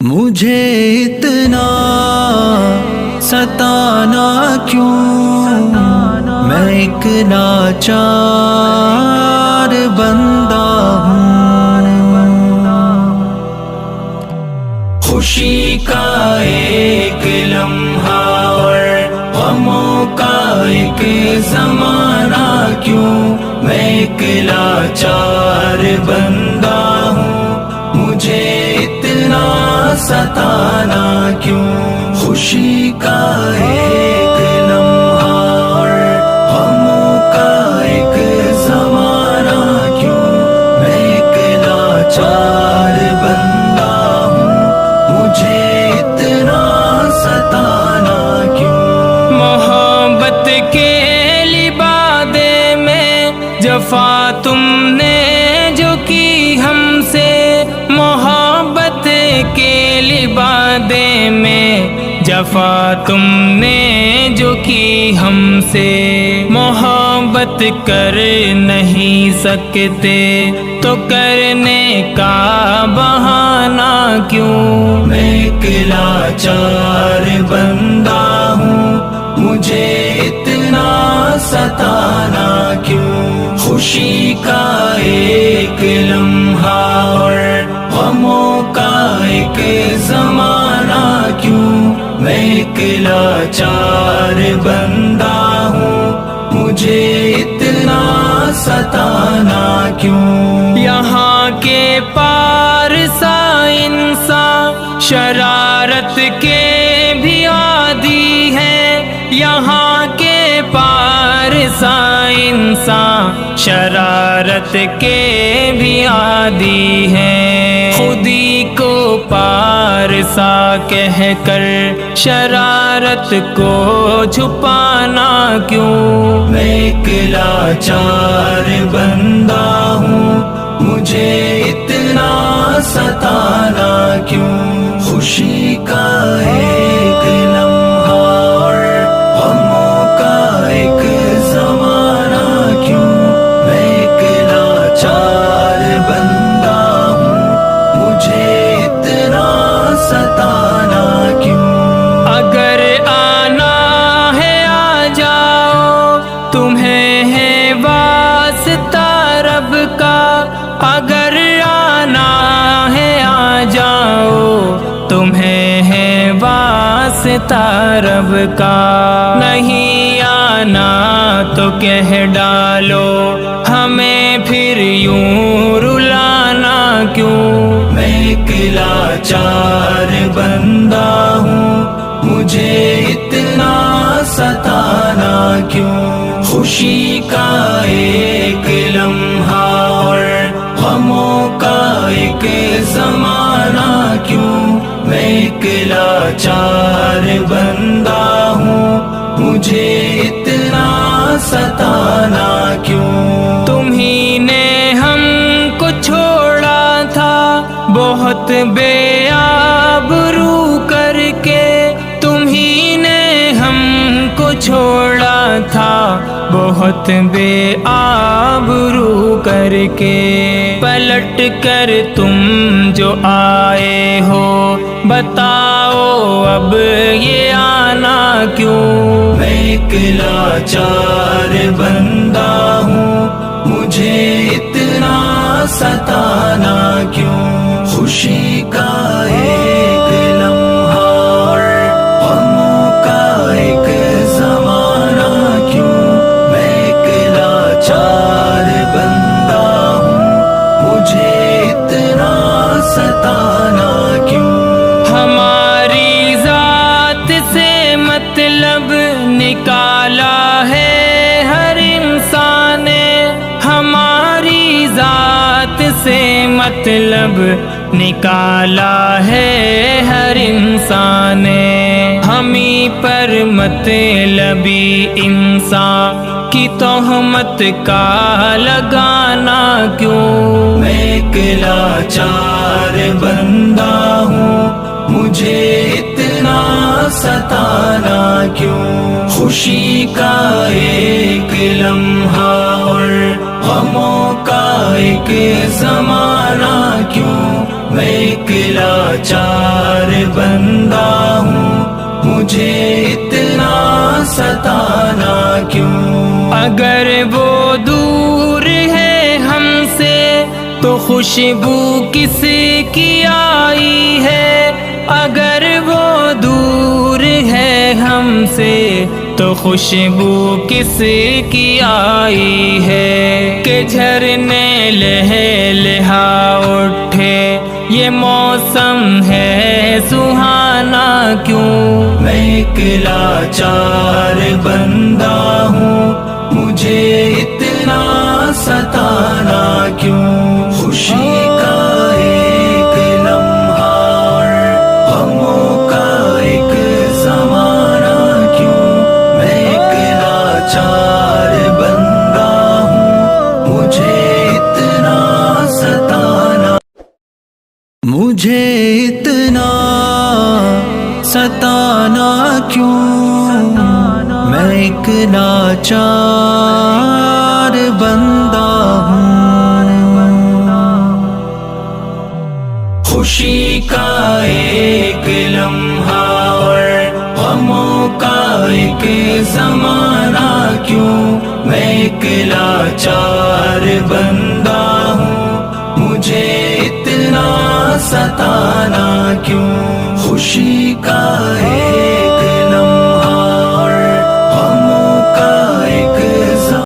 مجھے اتنا ستانا کیوں، میں ایک لاچار بندہ ہوں۔ خوشی کا ایک لمحہ اور غموں کا ایک زمانہ کیوں، میں ایک لاچار بندہ ہوں۔ مجھے اتنا ستانا کیوں، خوشی کا ایک لمحہ اور غموں کا ایک زمانہ کیوں، میں ایک لاچار بندہ ہوں۔ مجھے اتنا ستانا کیوں۔ محبت کے لبادے میں جفا تم نے جو کی ہم سے، محبت کے لبادے میں جفا تم نے جو کی ہم سے، محبت کر نہیں سکتے تو کرنے کا بہانہ کیوں، میں ایک لاچار بندہ ہوں۔ مجھے اتنا ستانا کیوں، خوشی کا ایک لمحہ اور غموں کا ایک زمانہ کیوں، میں ایک لاچار بندہ ہوں۔ مجھے اتنا ستانا کیوں۔ یہاں کے پارسا انسان شرارت کے بھی عادی ہے، یہاں کے پارسا انسان شرارت کے بھی عادی ہیں۔ خودی کو پارسا کہہ کر شرارت کو چھپانا کیوں، میں ایک لاچار بندہ ہوں۔ مجھے اتنا ستانا کیوں، خوشی کا ایک لمحہ اور غموں کا ایک زمانہ کیوں، میں ایک لاچار بندہ ہوں۔ مجھے اتنا ستانا کیوں۔ اگر آنا ہے آ جاؤ، تمہیں ہے واسطہ رب کا، اگر آنا ہے آ جاؤ، تمہیں ہے واسطہ رب کا، نہیں آنا تو کہہ ڈالو ہمیں پھر یوں رلانا کیوں، میں ایک لاچار بندہ ہوں۔ مجھے اتنا ستانا کیوں، خوشی کا ایک لمحہ اور غموں کا ایک زمانہ کیوں، میں ایک لاچار بندہ ہوں۔ مجھے اتنا ستانا کیوں۔ تمہی نے ہم کو چھوڑا تھا بہت بے آبرو کر کے، تمہی نے ہم کو چھوڑا تھا بہت بے آبرو کر کے، پلٹ کر تم جو آئے ہو بتاؤ اب یہ آنا کیوں، میں ایک لاچار بندہ ہوں۔ مجھے اتنا ستانا کیوں، خوشی کا ایک لمحہ اور غموں کا ایک زمانہ کیوں، میں ایک لاچار بندہ ہوں۔ مجھے اتنا ستانا کیوں۔ ہماری ذات سے مطلب نکالا ہے ہر انسان نے، ہماری ذات سے مطلب نکالا ہے ہر انسان نے، ہمیں پر مطلبی انسان کی تہمت کا لگانا کیوں، میں ایک لاچار بندہ ہوں۔ مجھے اتنا ستانا کیوں، خوشی کا ایک لمحہ اور غموں کا ایک زمانہ کیوں، میں ایک لاچار بندہ ہوں، مجھے اتنا ستانا کیوں؟ اگر وہ دور ہے ہم سے تو خوشبو کس کی آئی ہے؟ اگر وہ دور ہے ہم سے تو خوشبو کس کی آئی ہے؟ کہ جھرنے لہے لہا اٹھے یہ موسم ہے سہانا کیوں؟ میں ایک لاچار بندہ ہوں، مجھے اتنا ستانا کیوں؟ خوشی کا ایک لمحہ اور غموں کا ایک زمانہ کیوں؟ میں ایک لاچار بندہ ہوں، مجھے اتنا ستانا، مجھے اتنا ستانا کیوں؟ میں ایک لاچار بندہ ہوں، خوشی کا ایک لمحہ اور غموں کا ایک زمانہ کیوں؟ میں ایک لاچار بندہ ہوں، مجھے اتنا ستانا کیوں؟ خوشی کا